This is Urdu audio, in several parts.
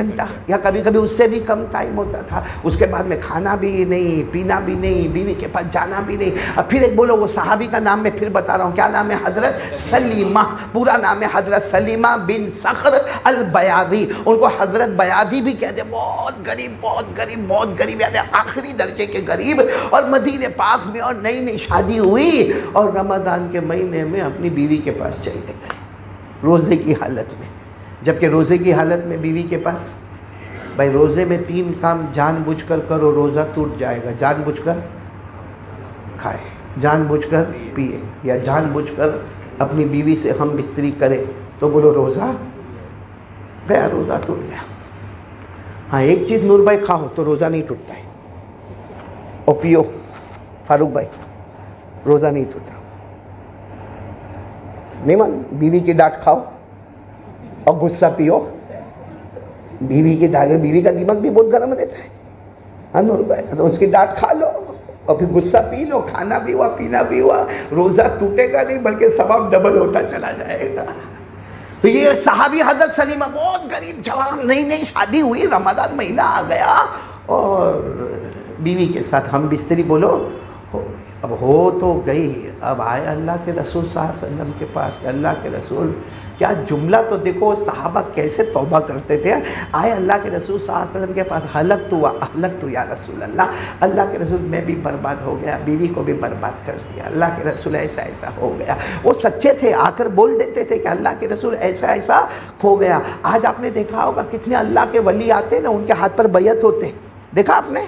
گھنٹہ یا کبھی کبھی اس سے بھی کم ٹائم ہوتا تھا. اس کے بعد میں کھانا بھی نہیں, پینا بھی نہیں, بیوی کے پاس جانا بھی نہیں. اب پھر ایک بولو, وہ صحابی کا نام میں پھر بتا رہا ہوں, کیا نام ہے؟ حضرت سلیمہ. پورا نام ہے حضرت سلیمہ بن صخر البیاضی. ان کو حضرت بیاضی بھی کہتے ہیں. بہت غریب, بہت غریب, بہت غریب, یعنی آخری درجے کے غریب. اور مدینہ پاک میں اور نئی نئی شادی ہوئی اور رمضان کے مہینے میں اپنی بیوی کے پاس چلے گئے روزے کی حالت میں. جبکہ روزے کی حالت میں بیوی کے پاس, بھائی روزے میں 3 کام جان بوجھ کر کرو, روزہ ٹوٹ جائے گا. جان بوجھ کر کھائے, جان بوجھ کر پیے, یا جان بوجھ کر اپنی بیوی سے ہم بستری کرے, تو بولو روزہ گیا, روزہ ٹوٹ گیا. ہاں ایک چیز نور بھائی کھاؤ تو روزہ نہیں ٹوٹتا ہے, اور پیو فاروق بھائی, روزہ نہیں ٹوٹتا. نہیں مان, بیوی کی ڈانٹ کھاؤ اور غصہ پیو. بیوی کی ڈانٹ, بیوی کا دماغ بھی بہت گرم رہتا ہے. ہاں نور بھائی, تو اس کی ڈانٹ کھا لو اور پھر غصہ پی لو. کھانا بھی ہوا, پینا بھی ہوا, روزہ ٹوٹے گا نہیں بلکہ ثواب ڈبل ہوتا چلا جائے گا. تو یہ صحابی حضرت سلیمہ بہت غریب جوان, نئی نئی شادی ہوئی, رمضان مہینہ آ گیا اور بیوی کے ساتھ ہم بستری بولو اب ہو تو گئی. اب آئے اللہ کے رسول صلی اللہ علیہ وسلم کے پاس کہ اللہ کے رسول, کیا جملہ تو دیکھو صحابہ کیسے توبہ کرتے تھے. آئے اللہ کے رسول صلی اللہ علیہ وسلم کے پاس, ہلکت یا رسول اللہ, اللہ کے رسول میں بھی برباد ہو گیا, بیوی کو بھی برباد کر دیا. اللہ کے رسول ایسا ایسا ہو گیا. وہ سچے تھے, آ کر بول دیتے تھے کہ اللہ کے رسول ایسا ایسا ہو گیا. آج آپ نے دیکھا ہوگا کتنے اللہ کے ولی آتے ہیں نا, ان کے ہاتھ پر بیعت ہوتے, دیکھا آپ نے,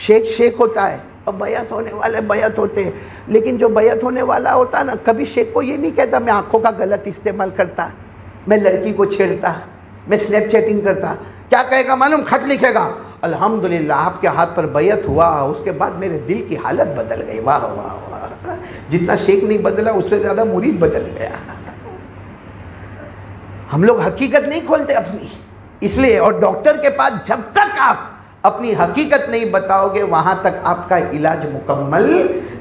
شیخ ہوتا ہے اور بیعت ہونے والے بیعت ہوتے ہیں. لیکن جو بیعت ہونے والا ہوتا نا, کبھی شیخ کو یہ نہیں کہتا میں آنکھوں کا غلط استعمال کرتا, میں لڑکی کو چھیڑتا, میں سنیپ چیٹنگ کرتا. کیا کہے گا معلوم؟ خط لکھے گا, الحمدللہ آپ کے ہاتھ پر بیعت ہوا, اس کے بعد میرے دل کی حالت بدل گئی. واہ واہ واہ, جتنا شیخ نہیں بدلا اس سے زیادہ مرید بدل گیا. ہم لوگ حقیقت نہیں کھولتے اپنی, اس لیے. اور ڈاکٹر کے پاس جب تک آپ اپنی حقیقت نہیں بتاؤ گے وہاں تک آپ کا علاج مکمل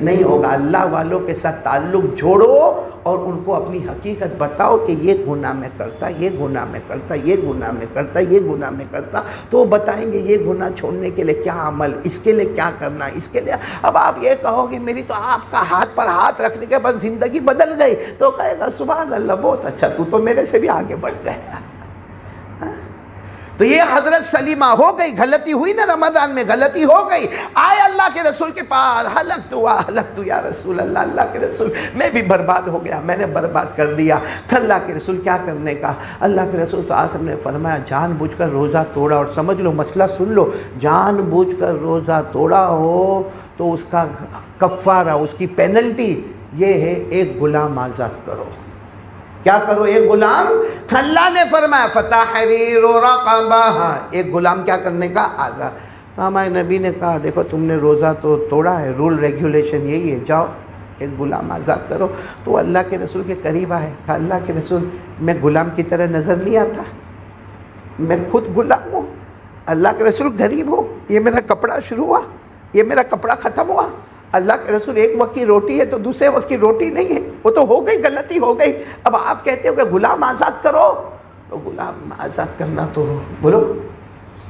نہیں ہوگا. اللہ والوں کے ساتھ تعلق جوڑو اور ان کو اپنی حقیقت بتاؤ کہ یہ گناہ میں کرتا, یہ گناہ میں کرتا, یہ گناہ میں کرتا, یہ گناہ میں کرتا, تو وہ بتائیں گے یہ گناہ چھوڑنے کے لیے کیا عمل, اس کے لیے کیا کرنا, اس کے لیے. اب آپ یہ کہو گے میری تو آپ کا ہاتھ پر ہاتھ رکھنے کے بعد زندگی بدل گئی, تو کہے گا سبحان اللہ, بہت اچھا, تو میرے سے بھی آگے بڑھ گیا. تو یہ حضرت سلیمہ ہو گئی, غلطی ہوئی نا رمضان میں, غلطی ہو گئی. آئے اللہ کے رسول کے پاس, ہلکت یا رسول اللہ, اللہ کے رسول میں بھی برباد ہو گیا, میں نے برباد کر دیا. اللہ کے رسول کیا کرنے کا؟ اللہ کے رسول صلی اللہ علیہ وسلم نے فرمایا جان بوجھ کر روزہ توڑا. اور سمجھ لو مسئلہ, سن لو, جان بوجھ کر روزہ توڑا ہو تو اس کا کفارہ, اس کی پینلٹی یہ ہے, ایک غلام آزاد کرو. کیا کرو؟ ایک غلام. اللہ نے فرمایا فتحریر رقبہ, ایک غلام کیا کرنے کا؟ آزاد. ہمارے نبی نے کہا دیکھو تم نے روزہ تو توڑا ہے, رول ریگولیشن یہی ہے, جاؤ ایک غلام آزاد کرو. تو اللہ کے رسول کے قریب آئے, کہا اللہ کے رسول میں غلام کی طرح نظر نہیں آتا, میں خود غلام ہوں. اللہ کے رسول غریب ہوں, یہ میرا کپڑا شروع ہوا, یہ میرا کپڑا ختم ہوا. اللہ کے رسول ایک وقت کی روٹی ہے تو دوسرے وقت کی روٹی نہیں ہے, وہ تو ہو گئی, غلطی ہو گئی. اب آپ کہتے ہو کہ غلام آزاد کرو, تو غلام آزاد کرنا تو بولو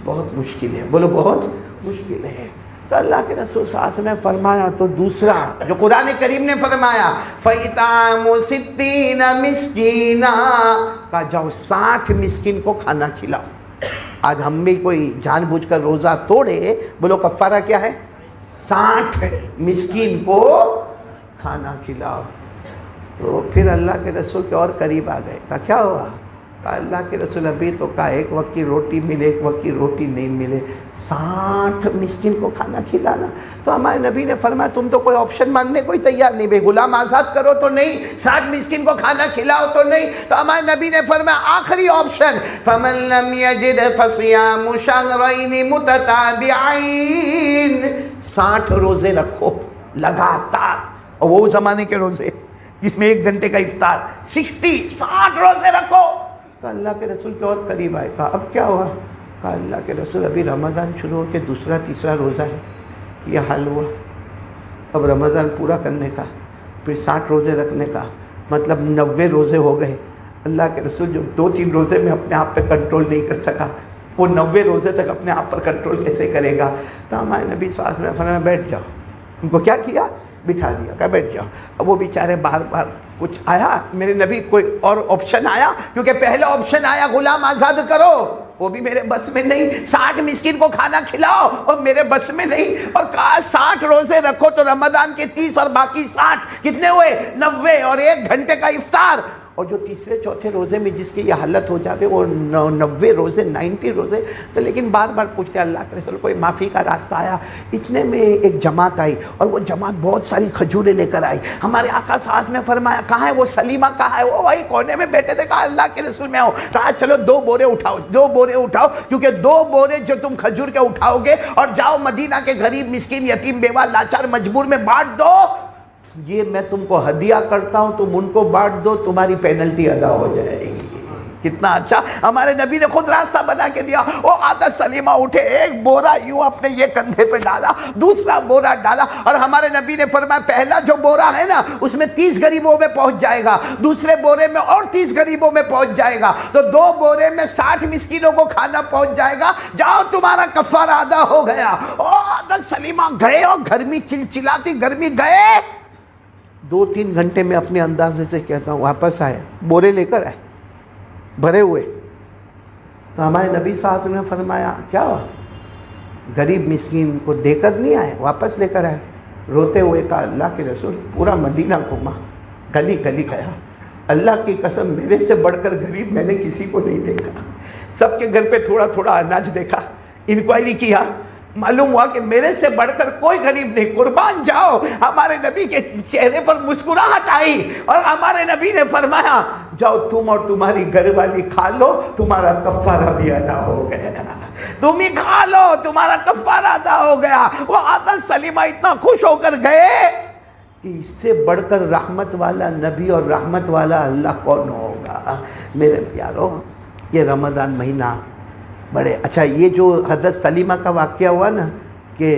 بہت مشکل ہے, بولو بہت مشکل ہے. تو اللہ کے رسول صلی اللہ علیہ وسلم نے فرمایا, تو دوسرا جو قرآن کریم نے فرمایا فَإِطْعَامُ 60 مِسْكِينًا, کہا جاؤ 60 مسکین کو کھانا کھلاؤ. آج ہم بھی کوئی جان بوجھ کر روزہ توڑے, بولو کفارہ کیا ہے؟ 60 مسکین کو کھانا کھلاؤ. تو پھر اللہ کے رسول کے اور قریب آ گئے, کہا کیا ہوا؟ کہا اللہ کے رسول ابھی تو کہا ایک وقت کی روٹی ملے, ایک وقت کی روٹی نہیں ملے, 60 مسکین کو کھانا کھلانا. تو ہمارے نبی نے فرمایا تم تو کوئی آپشن ماننے کوئی تیار نہیں, بھائی غلام آزاد کرو تو نہیں, 60 مسکین کو کھانا کھلاؤ تو نہیں. تو ہمارے نبی نے فرمایا آخری آپشن فَمَن لَّمْ يَجِدْ فَصِيَامُ شَهْرَيْنِ مُتَتَابِعَيْنِ, 60 روزے رکھو لگاتار. اور وہ زمانے کے روزے جس میں 1 گھنٹے کا افطار, 60 روزے رکھو. تو اللہ کے رسول کے اور قریب آئے, کہا اب کیا ہوا؟ کہا اللہ کے رسول ابھی رمضان شروع ہو کے دوسرا تیسرا روزہ ہے, یہ حال ہوا. اب رمضان پورا کرنے کا, پھر 60 روزے رکھنے کا, مطلب 90 روزے ہو گئے. اللہ کے رسول جو 2-3 روزے میں اپنے آپ پہ کنٹرول نہیں کر سکا, وہ 90 روزے تک اپنے آپ پر کنٹرول کیسے کرے گا؟ تو ہمارے نبی صلی اللہ علیہ وسلم نے فرمایا بیٹھ جاؤ. ان کو کیا کیا؟ بٹھا دیا, کہا بیٹھ جاؤ. اب وہ بیچارے بار بار کچھ آیا, میرے نبی کوئی اور آپشن آیا؟ کیونکہ پہلا آپشن آیا غلام آزاد کرو, وہ بھی میرے بس میں نہیں. 60 مسکین کو کھانا کھلاؤ, اور میرے بس میں نہیں. اور کہا 60 روزے رکھو تو رمضان کے 30 اور باقی 60 کتنے ہوئے؟ 90, اور 1 گھنٹے کا افطار. اور جو تیسرے چوتھے روزے میں جس کی یہ حالت ہو جاوے وہ 90 روزے 90 روزے. تو لیکن بار بار پوچھتے اللہ کے رسول کوئی معافی کا راستہ آیا؟ اتنے میں ایک جماعت آئی, اور وہ جماعت بہت ساری کھجوریں لے کر آئی. ہمارے آقا صاحب نے فرمایا کہاں ہے وہ سلیمہ, کہاں ہے وہ؟ بھائی کونے میں بیٹھے تھے. کہا اللہ کے رسول میں آؤ. کہا چلو 2 بورے اٹھاؤ, 2 بورے اٹھاؤ, کیونکہ 2 بورے جو تم کھجور کے اٹھاؤ گے اور جاؤ مدینہ کے غریب مسکین یتیم بیوہ لاچار مجبور میں بانٹ دو. یہ میں تم کو ہدیہ کرتا ہوں, تم ان کو بانٹ دو, تمہاری پینلٹی ادا ہو جائے گی. کتنا اچھا ہمارے نبی نے خود راستہ بنا کے دیا. وہ عادت سلیمہ اٹھے, 1 بورا یوں اپنے یہ کندھے پہ ڈالا, دوسرا بورا ڈالا, اور ہمارے نبی نے فرمایا پہلا جو بورا ہے نا اس میں 30 غریبوں میں پہنچ جائے گا, دوسرے بورے میں اور 30 غریبوں میں پہنچ جائے گا, تو 2 بورے میں 60 مسکینوں کو کھانا پہنچ جائے گا. جاؤ تمہارا کفارہ ادا ہو گیا. او عادت سلیمہ گئے, اور گرمی چلچلاتی گرمی گئے. 2-3 گھنٹے میں اپنے اندازے سے کہتا ہوں واپس آئے, بورے لے کر آئے بھرے ہوئے. تو ہمارے نبی صاحب نے فرمایا کیا ہوا؟ غریب مسکین کو دے کر نہیں آئے, واپس لے کر آئے. روتے ہوئے کہا اللہ کے رسول پورا مدینہ گھوما, گلی گلی گیا, اللہ کی قسم میرے سے بڑھ کر غریب میں نے کسی کو نہیں دیکھا. سب کے گھر پہ تھوڑا تھوڑا اناج دیکھا, انکوائری کیا, معلوم ہوا کہ میرے سے بڑھ کر کوئی غریب نہیں. قربان جاؤ, ہمارے نبی کے چہرے پر مسکراہٹ آئی, اور ہمارے نبی نے فرمایا جاؤ تم اور تمہاری گھر والی کھا لو, تمہارا کفارہ بھی ادا ہو گیا. تم ہی کھا لو, تمہارا کفارہ ادا ہو گیا. وہ عادت سلیمہ اتنا خوش ہو کر گئے کہ اس سے بڑھ کر رحمت والا نبی اور رحمت والا اللہ کون ہوگا. میرے پیارو, یہ رمضان مہینہ بڑے اچھا. یہ جو حضرت سلیمہ کا واقعہ ہوا نا کہ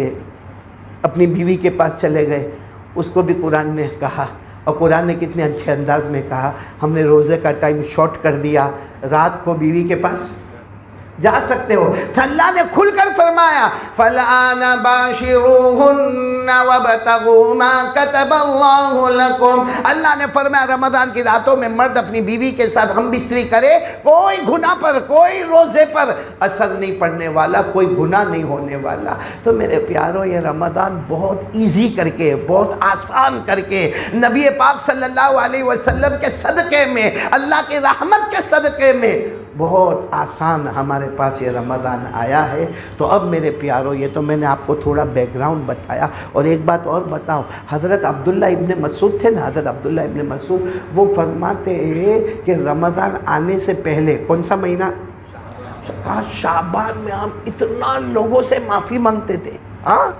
اپنی بیوی کے پاس چلے گئے, اس کو بھی قرآن نے کہا, اور قرآن نے کتنے اچھے انداز میں کہا, ہم نے روزے کا ٹائم شارٹ کر دیا, رات کو بیوی کے پاس جا سکتے ہو. تو اللہ نے کھل کر فرمایا فَالْآنَ بَاشِرُوهُنَّ وَابْتَغُوا مَا كَتَبَ اللَّهُ لَكُمْ. اللہ نے فرمایا رمضان کی راتوں میں مرد اپنی بیوی کے ساتھ ہم بستری کرے, کوئی گناہ پر کوئی روزے پر اثر نہیں پڑنے والا, کوئی گناہ نہیں ہونے والا. تو میرے پیاروں, یہ رمضان بہت ایزی کر کے, بہت آسان کر کے, نبی پاک صلی اللہ علیہ وسلم کے صدقے میں, اللہ کی رحمت کے صدقے میں بہت آسان ہمارے پاس یہ رمضان آیا ہے. تو اب میرے پیارو, یہ تو میں نے آپ کو تھوڑا بیک گراؤنڈ بتایا, اور ایک بات اور بتاؤ. حضرت عبداللہ ابن مسعود تھے نا, حضرت عبداللہ ابن مسعود, وہ فرماتے ہیں کہ رمضان آنے سے پہلے کون سا مہینہ؟ شعبان میں ہم اتنا لوگوں سے معافی مانگتے تھے. ہاں,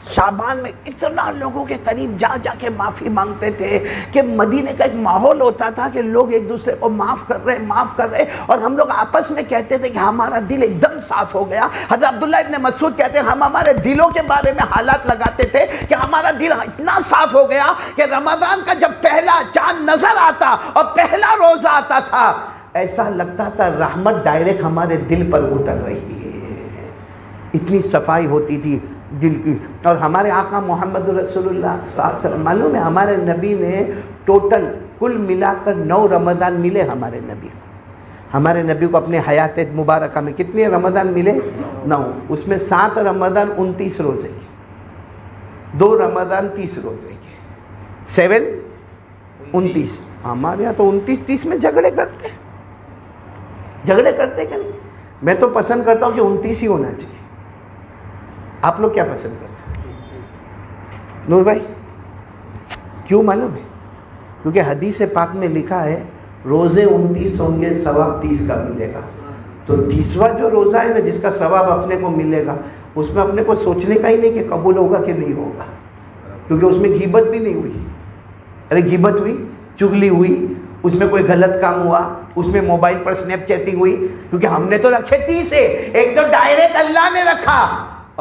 شعبان میں اتنا لوگوں کے قریب جا جا کے معافی مانگتے تھے کہ مدینے کا ایک ماحول ہوتا تھا کہ لوگ ایک دوسرے کو معاف کر رہے, اور ہم لوگ آپس میں کہتے تھے کہ ہمارا دل ایک دم صاف ہو گیا. حضرت عبداللہ ابن مسعود کہتے ہیں ہم ہمارے دلوں کے بارے میں حالات لگاتے تھے کہ ہمارا دل اتنا صاف ہو گیا کہ رمضان کا جب پہلا چاند نظر آتا اور پہلا روزہ آتا تھا, ایسا لگتا تھا رحمت ڈائریکٹ ہمارے دل پر اتر رہی ہے. اتنی صفائی ہوتی تھی دل کی. اور ہمارے آقا محمد رسول اللہ صلی اللہ علیہ وسلم, معلوم ہے ہمارے نبی نے ٹوٹل کل ملا کر 9 رمضان ملے ہمارے نبی کو. ہمارے نبی کو اپنے حیات مبارکہ میں کتنے رمضان ملے؟ 9. اس میں 7 رمضان 29 روزے کے, 2 رمضان 30 روزے کے, 7 29. ہمارے یہاں تو 29-30 میں جھگڑے کرتے کہ نہیں. میں تو پسند کرتا ہوں کہ 29 ہی ہونا چاہیے. آپ لوگ کیا پسند کرتے ہیں نور بھائی؟ کیوں معلوم ہے؟ کیونکہ حدیث پاک میں لکھا ہے روزے 29 ہوں گے, ثواب 30 کا ملے گا. تو 30واں جو روزہ ہے نا جس کا ثواب اپنے کو ملے گا, اس میں اپنے کو سوچنے کا ہی نہیں کہ قبول ہوگا کہ نہیں ہوگا, کیونکہ اس میں غیبت بھی نہیں ہوئی. ارے غیبت ہوئی, چغلی ہوئی, اس میں کوئی غلط کام ہوا, اس میں موبائل پر سنیپ چیٹنگ ہوئی, کیونکہ ہم نے تو رکھے 30 ہے. ایک تو ڈائریکٹ اللہ نے رکھا,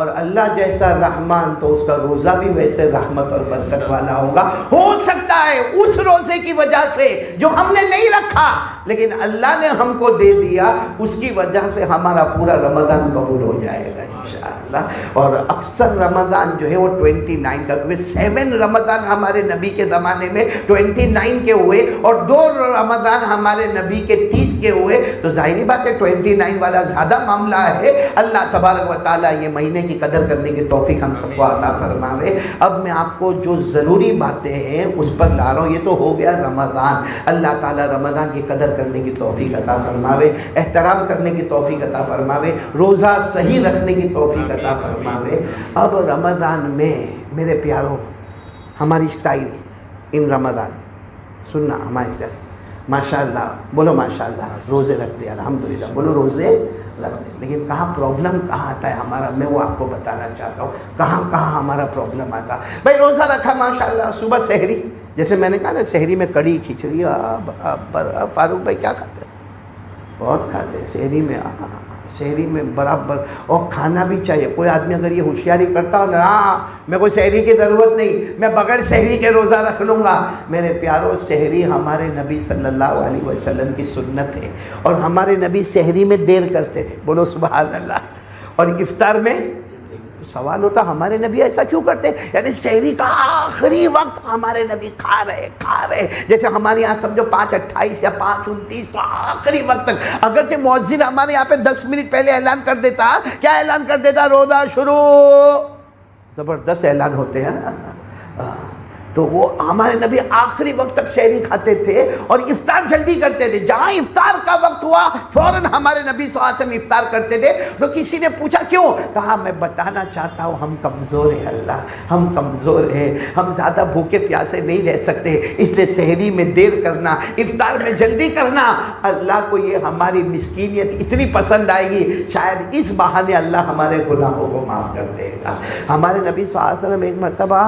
اور اللہ جیسا رحمان تو اس کا روزہ بھی ویسے رحمت اور برکت والا ہوگا. ہو سکتا ہے اس روزے کی وجہ سے جو ہم نے نہیں رکھا لیکن اللہ نے ہم کو دے دیا, اس کی وجہ سے ہمارا پورا رمضان قبول ہو جائے گا انشاءاللہ. اور اکثر رمضان جو ہے وہ 29 کا, کیونکہ 7 رمضان ہمارے نبی کے زمانے میں 29 کے ہوئے اور 2 رمضان ہمارے نبی کے 30 کے ہوئے, تو ظاہری بات ہے 29 والا زیادہ معاملہ ہے. اللہ تبارک و تعالیٰ یہ مہینے کی قدر کرنے کی توفیق ہم سب کو عطا فرماوے. اب میں آپ کو جو ضروری باتیں ہیں اس پر لا رہا ہوں. یہ تو ہو گیا رمضان. اللہ تعالیٰ رمضان کی قدر کرنے کی توفیق عطا فرماوے, احترام کرنے کی توفیق عطا فرماوے, روزہ صحیح رکھنے کی توفیق عطا فرماوے. اب رمضان میں میرے پیاروں ہماری اسٹائل ان رمضان سننا, ہماری اسٹائل ماشاءاللہ, بولو ماشاءاللہ, روزے رکھتے ہیں الحمدللہ, بولو روزے رکھتے ہیں. لیکن کہاں پرابلم کہاں آتا ہے ہمارا, میں وہ آپ کو بتانا چاہتا ہوں کہاں کہاں ہمارا پرابلم آتا. بھائی روزہ رکھا ماشاءاللہ, صبح سحری, جیسے میں نے کہا نا سحری میں کڑی کھچڑی, فاروق بھائی کیا کھاتے ہیں؟ بہت کھاتے ہیں سحری میں, سحری میں برابر. اور کھانا بھی چاہیے. کوئی آدمی اگر یہ ہوشیاری کرتا ہو نا, میں کوئی سحری کی ضرورت نہیں, میں بغیر سحری کے روزہ رکھ لوں گا. میرے پیاروں سحری ہمارے نبی صلی اللہ علیہ وسلم کی سنت ہے, اور ہمارے نبی سحری میں دیر کرتے تھے, بولو سبحان اللہ. اور افطار میں سوال ہوتا ہمارے نبی ایسا کیوں کرتے ہیں؟ یعنی سحری کا آخری وقت ہمارے نبی کھا رہے. جیسے ہمارے یہاں سمجھو 5:28 یا 5:29 تو آخری وقت تک. اگرچہ مؤذن ہمارے یہاں پہ 10 منٹ پہلے اعلان کر دیتا, کیا اعلان کر دیتا؟ روزہ شروع. زبردست اعلان ہوتے ہیں. تو وہ ہمارے نبی آخری وقت تک سحری کھاتے تھے اور افطار جلدی کرتے تھے. جہاں افطار کا وقت ہوا فوراً ہمارے نبی صلی اللہ علیہ وسلم افطار کرتے تھے. تو کسی نے پوچھا کیوں؟ کہا میں بتانا چاہتا ہوں ہم کمزور ہیں اللہ, ہم کمزور ہیں, ہم زیادہ بھوکے پیاسے نہیں رہ سکتے, اس لیے سحری میں دیر کرنا, افطار میں جلدی کرنا, اللہ کو یہ ہماری مسکینیت اتنی پسند آئے گی, شاید اس بہانے اللہ ہمارے گناہوں کو معاف کر دے گا. ہمارے نبی صلی اللہ علیہ وسلم ایک مرتبہ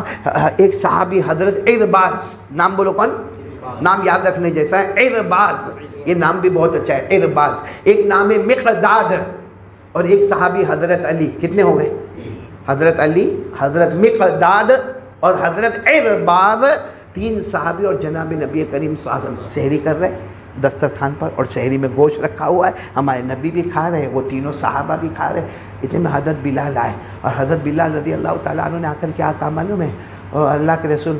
ایک صحابی حضرت ارباز, نام بولو کون, نام یاد رکھنے جیسا ہے, ارباز, یہ نام بھی بہت اچھا ہے ارباز. ایک نام ہے مقداد, اور ایک صحابی حضرت علی. کتنے ہو گئے؟ حضرت علی, حضرت مقداد اور حضرت ارباز, 3 صحابی. اور جناب نبی کریم صلی اللہ علیہ وسلم سحری کر رہے دسترخوان پر, اور سحری میں گوشت رکھا ہوا ہے, ہمارے نبی بھی کھا رہے, وہ تینوں صحابہ بھی کھا رہے. اتنے میں حضرت بلال آئے, اور حضرت بلال رضی اللہ تعالیٰ عنہ نے آ کر کیا کہا معلوم ہے؟ اور اللہ کے رسول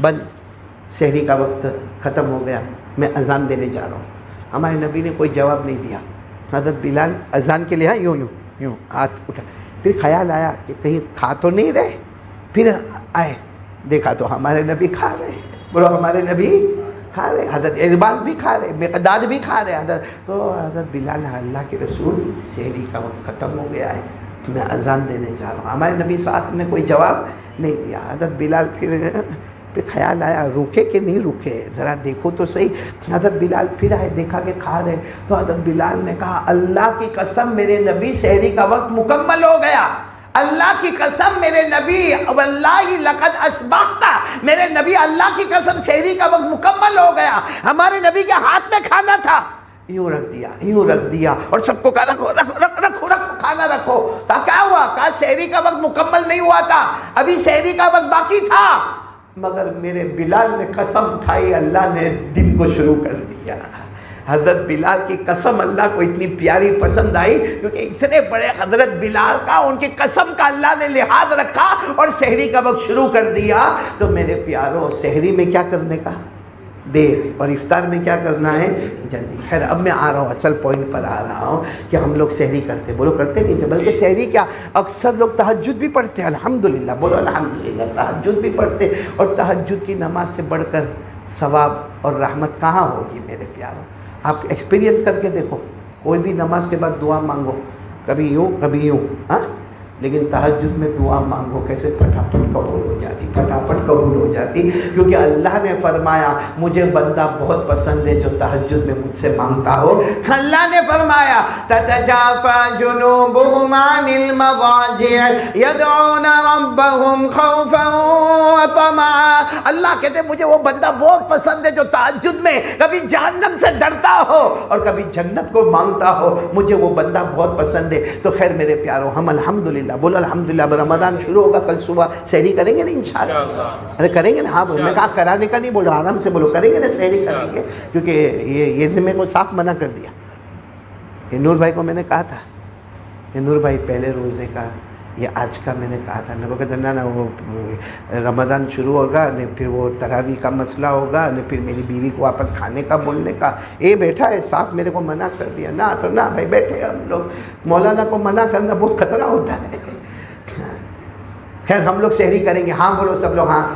بند, سحری کا وقت ختم ہو گیا, میں اذان دینے جا رہا ہوں. ہمارے نبی نے کوئی جواب نہیں دیا. حضرت بلال اذان کے لیے یوں یوں یوں ہاتھ اٹھا, پھر خیال آیا کہ کہیں کھا تو نہیں رہے, پھر آئے دیکھا تو ہمارے نبی کھا رہے. بولو ہمارے نبی کھا رہے, حضرت ارباز بھی کھا رہے, مقداد بھی کھا رہے. تو حضرت بلال, اللہ کے رسول سحری کا وقت ختم ہو گیا ہے, میں اذان دینے جا رہا ہوں. ہمارے نبی صلی اللہ علیہ وسلم نے کوئی جواب نہیں دیا. حضرت بلال پھر خیال آیا رکے کہ نہیں رکے, ذرا دیکھو تو صحیح. حضرت بلال پھر آئے, دیکھا کہ کھا رہے. تو حضرت بلال نے کہا اللہ کی قسم میرے نبی سحری کا وقت مکمل ہو گیا, اللہ کی قسم میرے نبی, واللہ لقد اسبقت, میرے نبی اللہ کی قسم سحری کا وقت مکمل ہو گیا. ہمارے نبی کے ہاتھ میں کھانا تھا, یوں رکھ دیا, یوں رکھ دیا, اور سب کو کہا رکھو رکھو رکھو رکھو رکھو کھانا رکھو. کہا کیا ہوا؟ کہا سحری کا وقت مکمل نہیں ہوا تھا, ابھی سحری کا وقت باقی تھا. مگر میرے بلال نے قسم کھائی, اللہ نے دن کو شروع کر دیا. حضرت بلال کی قسم اللہ کو اتنی پیاری پسند آئی, کیونکہ اتنے بڑے حضرت بلال کا, ان کی قسم کا اللہ نے لحاظ رکھا اور سحری کا وقت شروع کر دیا. تو میرے پیاروں سحری میں کیا کرنے کا؟ دیر, اور افطار میں کیا کرنا ہے؟ جلدی. خیر اب میں آ رہا ہوں, اصل پوائنٹ پر آ رہا ہوں کہ ہم لوگ سحری کرتے, بولو کرتے نہیں تھے, بلکہ سحری کیا اکثر لوگ تہجد بھی پڑھتے ہیں, الحمدللہ, بولو الحمدللہ, تہجد بھی پڑھتے. اور تہجد کی نماز سے بڑھ کر ثواب اور رحمت کہاں ہوگی میرے پیاروں؟ آپ ایکسپیرینس کر کے دیکھو, کوئی بھی نماز کے بعد دعا مانگو, کبھی یوں کبھی یوں, ہاں لیکن تہجد میں دعا مانگو کیسے پھٹافٹ قبول ہو جاتی، پھٹافٹ قبول ہو جاتی، کیونکہ اللہ نے فرمایا مجھے بندہ بہت پسند ہے جو تہجد میں مجھ سے مانگتا ہو۔ اللہ نے فرمایا تتجافى جنوبهم عن المضاجع يدعون ربهم خوفا وطمعا، اللہ کہتے ہیں مجھے وہ بندہ بہت پسند ہے جو تہجد میں کبھی جہنم سے ڈرتا ہو اور کبھی جنت کو مانگتا ہو، مجھے وہ بندہ بہت پسند ہے۔ تو خیر میرے پیاروں، ہم الحمدللہ بولو الحمدللہ، اب رمضان شروع ہوگا، کل صبح سحری کریں گے نا انشاءاللہ؟ ارے کریں گے نا؟ ہاں میں کہا کرانے کا نہیں بولو، آرام سے بولو، کریں گے نا سحری کریں گے، کیونکہ یہ نے میرے کو صاف منع کر دیا۔ یہ نور بھائی کو میں نے کہا تھا کہ نور بھائی پہلے روزے کا یہ آج کا میں نے کہا تھا، نہ وہ کہتے نا وہ رمضان شروع ہوگا نہیں پھر وہ تراویح کا مسئلہ ہوگا نہیں پھر میری بیوی کو واپس کھانے کا بولنے کا، یہ بیٹھا ہے صاف میرے کو منع کر دیا۔ نہ تو نہ بھائی بیٹھے ہم لوگ، مولانا کو منع کرنا بہت خطرہ ہوتا ہے۔ خیر ہم لوگ سحری کریں گے، ہاں بولو سب لوگ، ہاں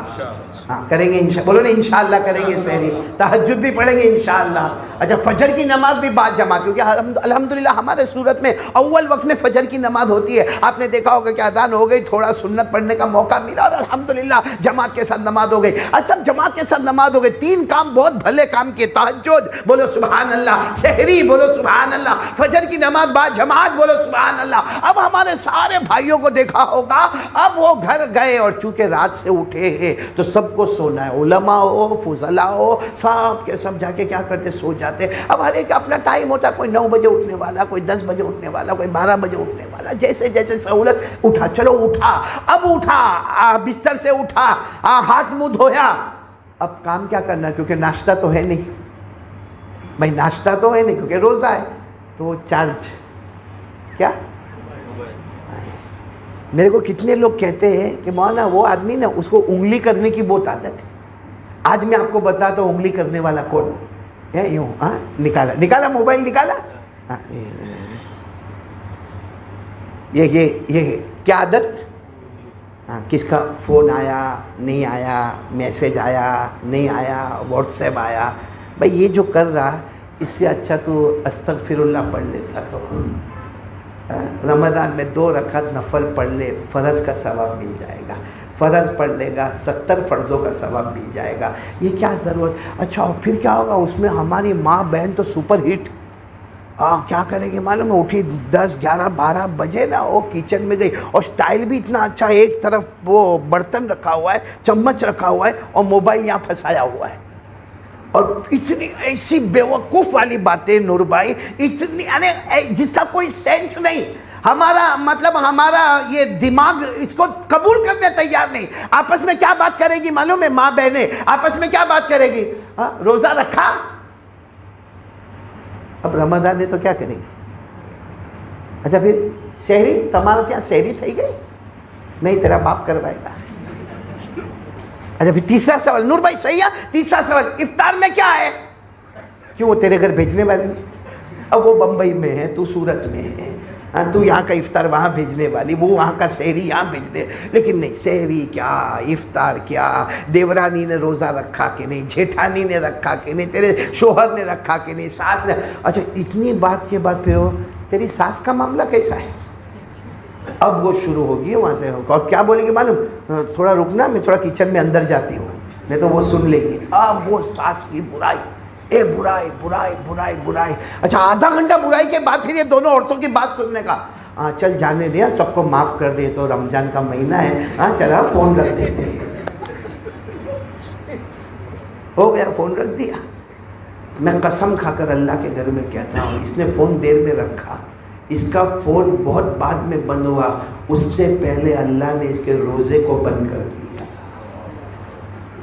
ہاں کریں گے بولو نا انشاءاللہ کریں گے سحری، تہجد بھی پڑھیں گے انشاءاللہ۔ اچھا فجر کی نماز بھی بعد جماعت، کیونکہ الحمدللہ ہمارے صورت میں اول وقت میں فجر کی نماز ہوتی ہے۔ آپ نے دیکھا ہوگا کہ اذان ہو گئی، تھوڑا سنت پڑھنے کا موقع ملا اور الحمدللہ جماعت کے ساتھ نماز ہو گئی۔ اچھا جماعت کے ساتھ نماز ہو گئی، تین کام بہت بھلے کام کیے، تہجد بولو سبحان اللہ، سحری بولو سبحان اللہ، فجر کی نماز بعد جماعت بولو سبحان اللہ۔ اب ہمارے سارے بھائیوں کو دیکھا ہوگا اب وہ گھر گئے اور چونکہ رات سے اٹھے ہیں تو سب کو سونا ہے، علماء ہو فضلاء ہو سب کے سب جا کے کیا کرتے سو جاتے۔ اب ہر ایک اپنا ٹائم ہوتا ہے، کوئی 9 بجے اٹھنے والا، کوئی 10 بجے اٹھنے والا، کوئی 12 بجے اٹھنے والا، جیسے جیسے سہولت اٹھا، چلو اٹھا، اب اٹھا بستر سے اٹھا، ہاتھ منہ دھویا، اب کام کیا کرنا ہے کیونکہ ناشتہ تو ہے نہیں بھائی، ناشتہ تو ہے نہیں کیونکہ روزہ ہے، تو وہ چارج کیا میرے کو کتنے لوگ کہتے ہیں کہ مولانا وہ آدمی نا اس کو انگلی کرنے کی بہت عادت ہے۔ آج میں آپ کو بتاتا ہوں انگلی کرنے والا کون ہے، یوں ہاں نکالا موبائل نکالا، یہ کیا عادت، ہاں کس کا فون آیا نہیں آیا، میسیج آیا نہیں آیا، واٹس ایپ آیا، بھائی یہ جو کر رہا اس سے اچھا تو استغفر اللہ پڑھ لیتا۔ تو رمضان میں 2 رکعت نفل پڑھ لے، فرض کا ثواب مل جائے گا، فرض پڑھ لے گا 70 فرضوں کا ثواب مل جائے گا، یہ کیا ضرورت۔ اچھا اور پھر کیا ہوگا، اس میں ہماری ماں بہن تو سپر ہٹ، کیا کرے گی معلوم ہے، اٹھی 10 11 12 بجے نا وہ کچن میں گئی اور سٹائل بھی اتنا اچھا، ایک طرف وہ برتن رکھا ہوا ہے، چمچ رکھا ہوا ہے اور موبائل یہاں پھنسایا ہوا ہے، اور اتنی ایسی بیوقوف والی باتیں نور بھائی، اتنی یعنی جس کا کوئی سینس نہیں۔ ہمارا مطلب ہمارا یہ دماغ اس کو قبول کرنے تیار نہیں۔ آپس میں کیا بات کرے گی معلوم ہے، ماں بہنیں آپس میں کیا بات کرے گی، روزہ رکھا، اب رمضان ہے تو کیا کرے گی۔ اچھا پھر سحری، تمہارا کیا سحری تھی گئی نہیں، تیرا باپ کروائے گا۔ اچھا پھر تیسرا سوال نور بھائی صحیح ہے، تیسرا سوال افطار میں کیا ہے، کیوں وہ تیرے گھر بھیجنے والی ہے، اب وہ بمبئی میں ہے تو سورت میں ہے، تو یہاں کا افطار وہاں بھیجنے والی، وہ وہاں کا سحری یہاں بھیجنے، لیکن نہیں سحری کیا افطار کیا، دیورانی نے روزہ رکھا کہ نہیں، جیٹھانی نے رکھا کہ نہیں، تیرے شوہر نے رکھا کہ نہیں، ساس نے۔ اچھا اتنی بات کے بعد پھر تیری ساس کا معاملہ کیسا ہے، اب وہ شروع ہوگی وہاں سے، اور کیا بولے گی معلوم، تھوڑا رکنا میں تھوڑا کچن میں اندر جاتی ہوں، نہیں تو وہ سن لے گی، اب وہ ساس کی برائی، اے برائی برائی برائی برائی۔ اچھا آدھا گھنٹہ برائی کے بعد پھر یہ دونوں عورتوں کی بات سننے کا، چل جانے دیا، سب کو معاف کر دے، تو رمضان کا مہینہ ہے، چلا فون رکھ دیتے، ہو گیا فون رکھ دیا۔ میں قسم کھا کر اللہ کے گھر میں کہتا ہوں اس نے فون دیر میں رکھا، اس کا فون بہت بعد میں بند ہوا، اس سے پہلے اللہ نے اس کے روزے کو بند کر دیا۔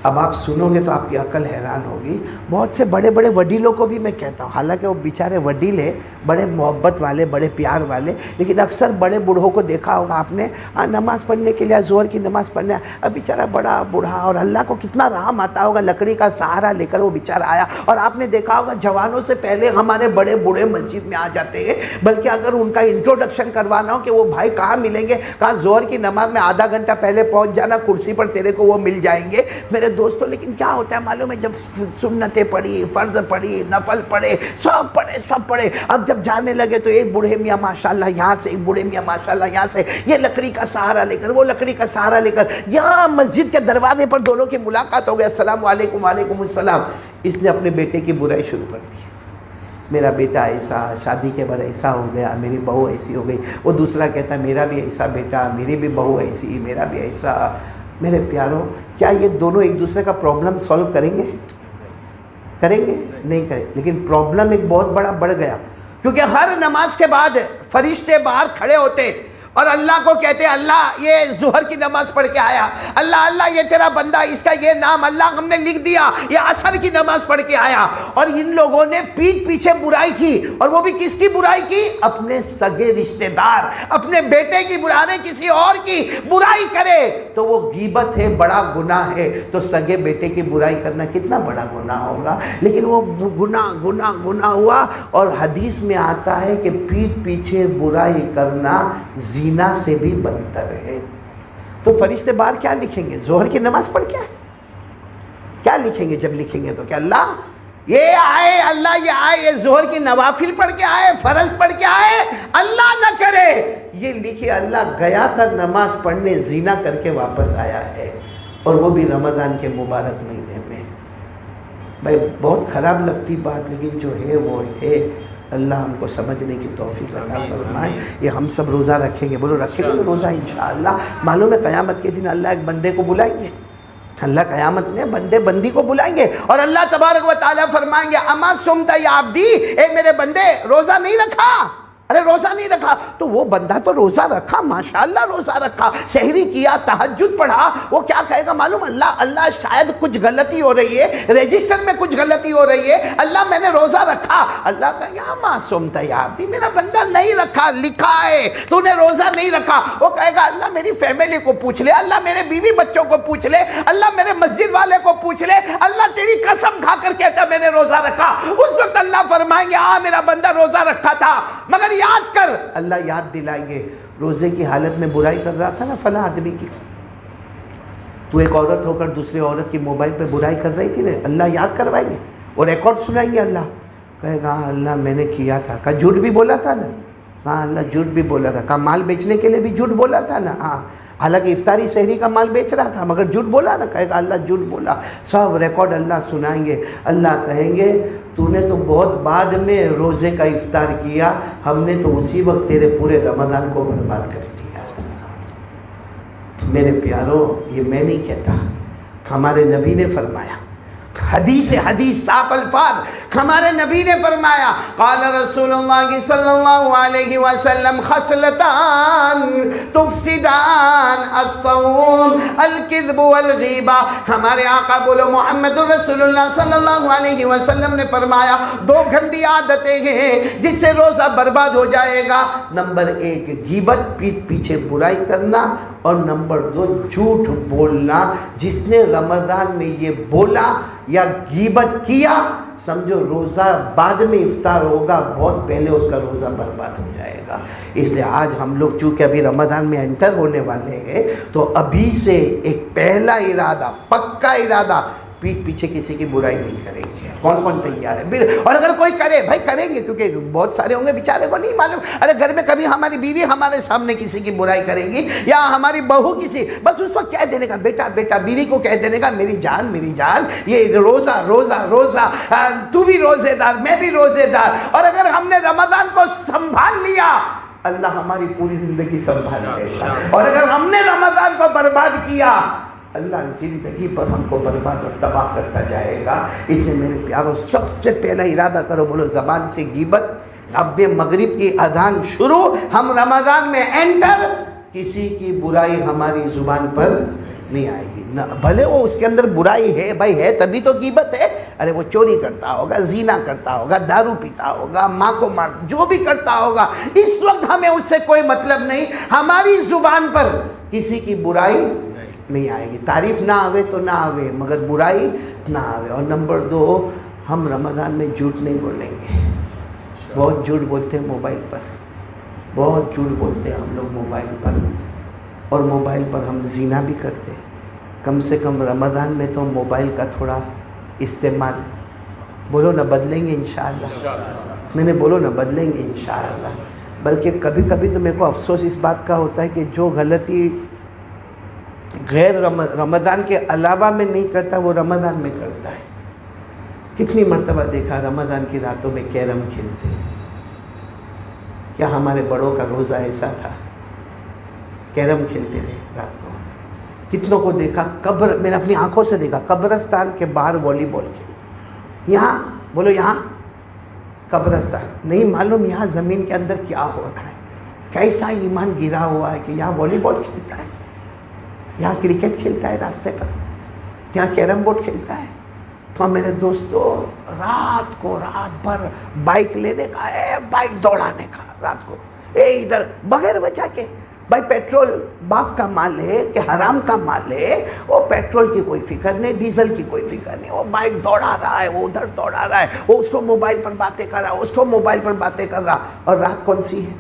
اب آپ سنو گے تو آپ کی عقل حیران ہوگی۔ بہت سے بڑے بڑے وڈیلوں کو بھی میں کہتا ہوں، حالانکہ وہ بیچارے وڈیل ہیں، بڑے محبت والے، بڑے پیار والے، لیکن اکثر بڑے بوڑھوں کو دیکھا ہوگا آپ نے، نماز پڑھنے کے لیے ظہر کی نماز پڑھنے، اب بیچارہ بڑا بوڑھا، اور اللہ کو کتنا رحم آتا ہوگا، لکڑی کا سہارا لے کر وہ بیچارہ آیا۔ اور آپ نے دیکھا ہوگا جوانوں سے پہلے ہمارے بڑے بوڑھے مسجد میں آ جاتے ہیں، بلکہ اگر ان کا انٹروڈکشن کروانا ہو کہ وہ بھائی کہاں ملیں گے، کہاں ظہر کی نماز میں آدھا گھنٹہ پہلے پہنچ جانا، کرسی پر تیرے کو وہ مل جائیں گے میرے دوستوں۔ لیکن کیا ہوتا ہے معلوم ہے، جب سنتیں پڑھی، فرض پڑھی، نفل پڑھے، سب پڑھے، اب جب جب جانے لگے تو ایک بوڑھے میاں ماشاءاللہ یہاں سے، ایک بوڑھے میاں ماشاءاللہ یہاں سے، یہ لکڑی کا سہارا لے کر، وہ لکڑی کا سہارا لے کر، یہاں مسجد کے دروازے پر دونوں کی ملاقات ہو گئی، السلام علیکم، وعلیکم السلام۔ اس نے اپنے بیٹے کی برائی شروع کر دی، میرا بیٹا ایسا، شادی کے بعد ایسا ہو گیا، میری بہو ایسی ہو گئی۔ وہ دوسرا کہتا ہے میرا بھی ایسا بیٹا، میری بھی بہو ایسی، میرا بھی ایسا۔ میرے پیاروں، کیا یہ دونوں ایک دوسرے کا پرابلم سولو کریں گے؟ کریں گے؟ نہیں کریں، لیکن پرابلم ایک بہت بڑا بڑھ گیا، کیونکہ ہر نماز کے بعد فرشتے باہر کھڑے ہوتے اور اللہ کو کہتے اللہ یہ ظہر کی نماز پڑھ کے آیا، اللہ یہ تیرا بندہ، اس کا یہ نام اللہ ہم نے لکھ دیا، یہ عصر کی نماز پڑھ کے آیا۔ اور ان لوگوں نے پیٹھ پیچھے برائی کی، اور وہ بھی کس کی برائی کی؟ اپنے سگے رشتہ دار، اپنے بیٹے کی برائی، کسی اور کی برائی کرے تو وہ غیبت ہے، بڑا گناہ ہے۔ تو سگے بیٹے کی برائی کرنا کتنا بڑا گناہ ہوگا، لیکن وہ گناہ ہوا۔ اور حدیث میں آتا ہے کہ پیٹھ پیچھے برائی کرنا زنا سے بھی بدتر ہے۔ تو فرشتے باہر کیا لکھیں گے؟ ظہر کی نماز پڑھ کے کیا لکھیں گے؟ جب لکھیں گے تو کہ اللہ یہ آئے، اللہ یہ آئے، یہ ظہر کی نوافل پڑھ کے آئے، فرض پڑھ کے آئے، اللہ نہ کرے یہ لکھے اللہ گیا تھا نماز پڑھنے، زنا کر کے واپس آیا ہے، اور وہ بھی رمضان کے مبارک مہینے میں۔ بھائی بہت خراب لگتی بات، لیکن جو ہے وہ ہے۔ اللہ ہم کو سمجھنے کی توفیق عطا فرمائے۔ یہ ہم سب روزہ رکھیں گے، بولو رکھیں گے روزہ انشاءاللہ۔ معلوم ہے قیامت کے دن اللہ ایک بندے کو بلائیں گے، اللہ قیامت میں بندے بندی کو بلائیں گے، اور اللہ تبارک و تعالیٰ فرمائیں گے اما سمت یا عبدی، اے میرے بندے روزہ نہیں رکھا؟ ارے روزہ نہیں رکھا، تو وہ بندہ تو روزہ رکھا، ماشاءاللہ روزہ رکھا، سحری کیا، تہجد پڑھا، وہ کیا کہے گا معلوم؟ اللہ شاید کچھ غلطی ہو رہی ہے، رجسٹر میں کچھ غلطی ہو رہی ہے، اللہ میں نے روزہ رکھا۔ اللہ کہے گا معصوم تھا یا عبدی، میرا بندہ نہیں رکھا، لکھا ہے تو نے روزہ نہیں رکھا۔ وہ کہے گا اللہ میری فیملی کو پوچھ لے، اللہ میرے بیوی بچوں کو پوچھ لے، اللہ میرے مسجد والے کو پوچھ لے، اللہ تیری قسم کھا کر کہتا میں نے روزہ رکھا۔ اس وقت اللہ فرمائیں گے ہاں میرا بندہ روزہ رکھا تھا، مگر یاد کر، اللہ یاد دلائیں گے روزے کی حالت میں برائی کر رہا تھا نا فلاں آدمی کی، تو ایک عورت ہو کر دوسری عورت کی موبائل پہ برائی کر رہی تھی نا، اللہ یاد کروائیں گے اور ریکارڈ سنائیں گے۔ اللہ کہے گا اللہ میں نے کیا تھا، کہا جھوٹ بھی بولا تھا نا، ہاں اللہ جھوٹ بھی بولا تھا، کہا مال بیچنے کے لیے بھی جھوٹ بولا تھا نا، ہاں حالانکہ افطاری سحری کا مال بیچ رہا تھا مگر جھوٹ بولا نا، کہے گا اللہ جھوٹ بولا، سب ریکارڈ اللہ سنائیں گے۔ اللہ کہیں گے تو نے تو بہت بعد میں روزے کا افطار کیا، ہم نے تو اسی وقت تیرے پورے رمضان کو برباد کر دیا۔ میرے پیاروں یہ میں نہیں کہتا، ہمارے نبی نے فرمایا، حدیث صاف الفاظ ہمارے نبی نے فرمایا، قال رسول اللہ صلی اللہ علیہ وسلم خصلتان تفسدان الصوم الکذب والغیبہ۔ ہمارے آقا بولو محمد رسول اللہ صلی اللہ علیہ وسلم نے فرمایا دو گندی عادتیں ہیں جس سے روزہ برباد ہو جائے گا۔ نمبر 1 غیبت، پیٹھ پیچھے برائی کرنا، اور نمبر 2 جھوٹ بولنا۔ جس نے رمضان میں یہ بولا یا غیبت کیا، سمجھو روزہ بعد میں افطار ہوگا، بہت پہلے اس کا روزہ برباد ہو جائے گا۔ اس لیے آج ہم لوگ چونکہ ابھی رمضان میں انٹر ہونے والے ہیں، تو ابھی سے ایک پہلا ارادہ، پکا ارادہ، پیٹھ پیچھے کسی کی برائی نہیں کریں گے۔ کون کون تیار ہے؟ اور اگر کوئی کرے بھائی کریں گے، کیونکہ بہت سارے ہوں گے بیچارے کو نہیں معلوم، ارے گھر میں کبھی ہماری بیوی ہمارے سامنے کسی کی برائی کرے گی یا ہماری بہو کسی، بس اس وقت کہہ دینے کا بیٹا بیٹا، بیوی کو کہہ دینے کا میری جان یہ روزہ روزہ روزہ، تو بھی روزے دار میں بھی روزے دار۔ اور اگر ہم نے رمضان کو سنبھال لیا، اللہ ہماری پوری زندگی سنبھال لے گا، اور اگر ہم نے رمضان کو برباد کیا، اللہ زندگی پر ہم کو برباد اور تباہ کرتا جائے گا۔ اس لیے میرے پیاروں سب سے پہلا ارادہ کرو، بولو زبان سے غیبت۔ اب مغرب کی اذان شروع، ہم رمضان میں انٹر، کسی کی برائی ہماری زبان پر نہیں آئے گی، بھلے وہ اس کے اندر برائی ہے، بھائی ہے تبھی تو غیبت ہے، ارے وہ چوری کرتا ہوگا، زنا کرتا ہوگا، دارو پیتا ہوگا، ماں کو مار، جو بھی کرتا ہوگا، اس وقت ہمیں اس سے کوئی مطلب نہیں، ہماری زبان پر کسی کی برائی نہیں آئے گی۔ تعریف نہ آوے تو نہ آوے مگر برائی نہ آوے۔ اور نمبر 2 ہم رمضان میں جھوٹ نہیں بولیں گے۔ بہت جھوٹ بولتے ہیں موبائل پر، بہت جھوٹ بولتے ہیں ہم لوگ موبائل پر، اور موبائل پر ہم زنا بھی کرتے ہیں۔ کم سے کم رمضان میں تو موبائل کا تھوڑا استعمال بولو نا بدلیں گے انشاءاللہ، میں نے بولو نا بدلیں گے انشاءاللہ. بلکہ کبھی کبھی تو میرے کو افسوس اس بات کا ہوتا ہے کہ جو غلطی غیر رمضان کے علاوہ میں نہیں کرتا وہ رمضان میں کرتا ہے. کتنی مرتبہ دیکھا رمضان کی راتوں میں کیرم کھیلتے ہیں. کیا ہمارے بڑوں کا روزہ ایسا تھا؟ کیرم کھیلتے تھے رات کو. کتنوں کو دیکھا میں نے اپنی آنکھوں سے دیکھا قبرستان کے باہر والی بال کھیل. یہاں بولو یہاں قبرستان نہیں معلوم یہاں زمین کے اندر کیا ہو رہا ہے. کیسا ایمان گرا ہوا ہے کہ یہاں والی بال کھیلتا ہے, یہاں کرکٹ کھیلتا ہے راستے پر, یہاں کیرم بورڈ کھیلتا ہے. تو میرے دوستو رات بھر بائک لینے کا ہے, بائک دوڑانے کا رات کو ادھر بغیر وجہ کے. بھائی پیٹرول باپ کا مال ہے کہ حرام کا مال ہے, وہ پیٹرول کی کوئی فکر نہیں, ڈیزل کی کوئی فکر نہیں, وہ بائک دوڑا رہا ہے, وہ ادھر دوڑا رہا ہے, وہ اس کو موبائل پر باتیں کر رہا ہے, اس کو موبائل پر باتیں کر رہا. اور رات کون سی ہے؟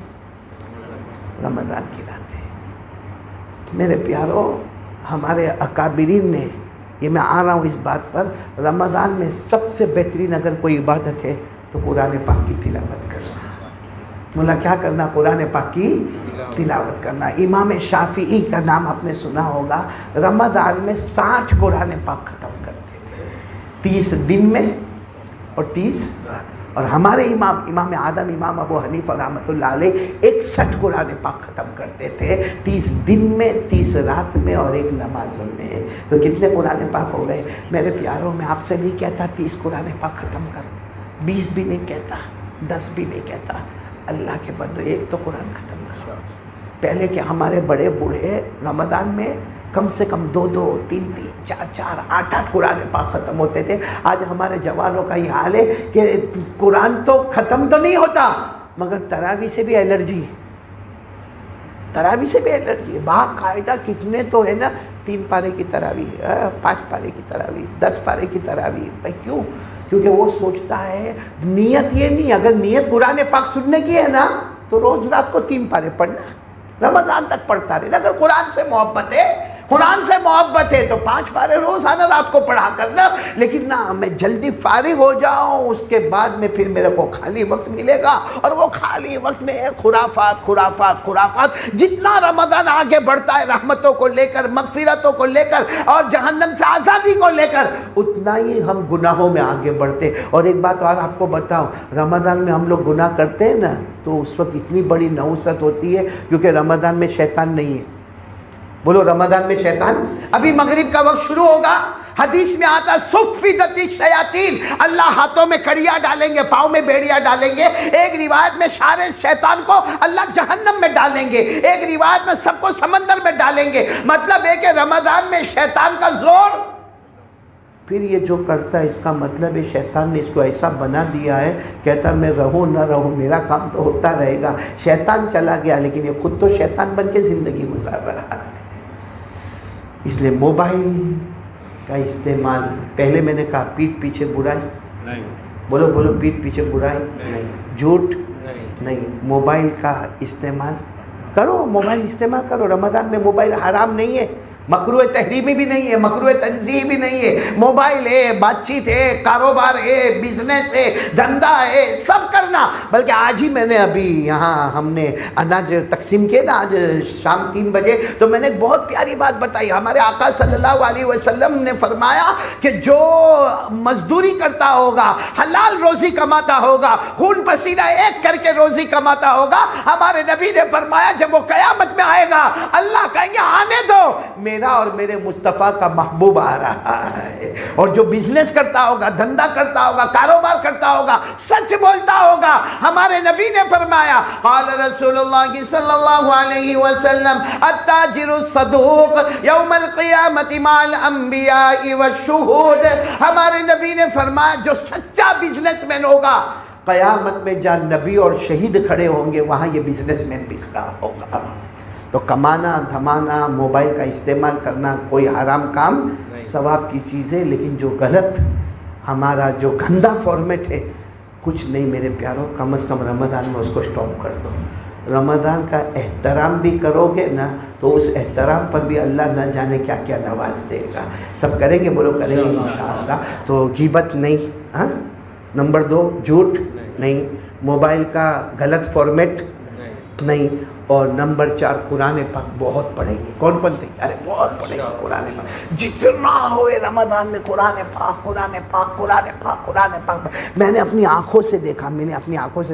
رمضان کی رات ہے. میرے پیارو ہمارے اکابرین نے, یہ میں آ رہا ہوں اس بات پر, رمضان میں سب سے بہترین اگر کوئی عبادت ہے تو قرآن پاک کی تلاوت کرنا. مولا کیا کرنا؟ قرآن پاک کی تلاوت کرنا. امام شافعی کا نام آپ نے سنا ہوگا, رمضان میں 60 قرآن پاک ختم کرتے تھے, 30 دن میں اور 30. اور ہمارے امام اعظم امام ابو حنیفہ رحمۃ اللہ علیہ 61 قرآن پاک ختم کرتے تھے, 30 دن میں, 30 رات میں اور 1 نماز میں. تو کتنے قرآن پاک ہو گئے میرے پیاروں؟ میں آپ سے نہیں کہتا 30 قرآن پاک ختم کرو, 20 بھی نہیں کہتا, 10 بھی نہیں کہتا. اللہ کے بندو ایک تو قرآن ختم کرو. پہلے کہ ہمارے بڑے بوڑھے رمضان میں کم سے کم 2-2, 3-3, 4-4, 8-8 قرآن پاک ختم ہوتے تھے. آج ہمارے جوانوں کا یہ حال ہے کہ قرآن تو ختم تو نہیں ہوتا مگر تراویح سے بھی الرجی ہے. تراویح سے بھی الرجی ہے باقاعدہ. کتنے تو ہے نا 3 پارے کی تراویح, 5 پارے کی تراویح, 10 پارے کی تراویح. بھائی کیوں؟ کیونکہ وہ سوچتا ہے نیت یہ نہیں, اگر نیت قرآن پاک سننے کی ہے نا تو روز رات کو 3 پارے پڑھنا, رمضان تک پڑھتا رہے. اگر قرآن سے محبت ہے تو 5 پارے روزانہ رات کو پڑھا کرنا. لیکن نہ میں جلدی فارغ ہو جاؤں, اس کے بعد میں پھر میرے کو خالی وقت ملے گا, اور وہ خالی وقت میں خرافات. جتنا رمضان آگے بڑھتا ہے رحمتوں کو لے کر, مغفرتوں کو لے کر اور جہنم سے آزادی کو لے کر, اتنا ہی ہم گناہوں میں آگے بڑھتے. اور ایک بات اور آپ کو بتاؤں, رمضان میں ہم لوگ گناہ کرتے ہیں نا تو اس وقت اتنی بڑی نحوست ہوتی ہے کیونکہ رمضان میں شیطان نہیں ہے. بولو رمضان میں شیطان. ابھی مغرب کا وقت شروع ہوگا, حدیث میں آتا صفدت الشیاطین, اللہ ہاتھوں میں کڑیا ڈالیں گے, پاؤں میں بیڑیا ڈالیں گے. ایک روایت میں سارے شیطان کو اللہ جہنم میں ڈالیں گے, ایک روایت میں سب کو سمندر میں ڈالیں گے. مطلب ہے کہ رمضان میں شیطان کا زور. پھر یہ جو کرتا ہے اس کا مطلب ہے شیطان نے اس کو ایسا بنا دیا ہے, کہتا میں رہوں نہ رہوں میرا کام تو ہوتا رہے گا. شیطان چلا گیا لیکن یہ خود تو شیطان بن کے زندگی گزار رہا ہے. اس لیے موبائل کا استعمال, پہلے میں نے کہا پیٹھ پیچھے برائی نہیں, بولو پیٹھ پیچھے برائی نہیں, جھوٹ نہیں, موبائل کا استعمال کرو, موبائل استعمال کرو. رمضان میں موبائل حرام نہیں ہے, مکروہ تحریمی بھی نہیں ہے, مکروہ تنزیہی بھی نہیں ہے. موبائل ہے, بات چیت ہے, کاروبار ہے, بزنس ہے, دھندا ہے, سب کرنا. بلکہ آج ہی میں نے ابھی یہاں ہم نے اناج تقسیم کیے نا آج شام 3 بجے, تو میں نے ایک بہت پیاری بات بتائی. ہمارے آقا صلی اللہ علیہ وسلم نے فرمایا کہ جو مزدوری کرتا ہوگا, حلال روزی کماتا ہوگا, خون پسینہ ایک کر کے روزی کماتا ہوگا, ہمارے نبی نے فرمایا جب وہ قیامت میں آئے گا اللہ کہیں گے آنے دو, میرا اور میرے مصطفیٰ کا محبوب آ رہا ہے. اور جو بزنس کرتا ہوگا, دھندا کرتا ہوگا, کاروبار کرتا ہوگا, سچ بولتا ہوگا, ہمارے نبی نے فرمایا قال رسول اللہ صلی اللہ علیہ وسلم التاجر الصدوق یوم القیامت مع الانبیاء والشہود. ہمارے نبی نے فرمایا جو سچا بزنس مین ہوگا قیامت میں جہاں نبی اور شہید کھڑے ہوں گے وہاں یہ بزنس مین بھی کھڑا ہوگا. تو کمانا دھمانا, موبائل کا استعمال کرنا کوئی حرام کام, ثواب کی چیز ہے. لیکن جو غلط ہمارا جو گندا فارمیٹ ہے کچھ نہیں میرے پیاروں, کم از کم رمضان میں اس کو سٹاپ کر دو. رمضان کا احترام بھی کرو گے نا تو اس احترام پر بھی اللہ نہ جانے کیا کیا نواز دے گا. سب کریں گے, بولو کریں گے انشاءاللہ. تو غیبت نہیں, نمبر 2 جھوٹ نہیں, موبائل کا غلط فارمیٹ نہیں، اور نمبر 4 قرآن پاک بہت پڑھیں گے. کون پڑھتے ہیں؟ ارے بہت پڑھیں گے قرآن پاک، جتنا ہوئے رمضان میں قرآن پاک قرآن پاک قرآن پاک قرآن پاک. میں نے اپنی آنکھوں سے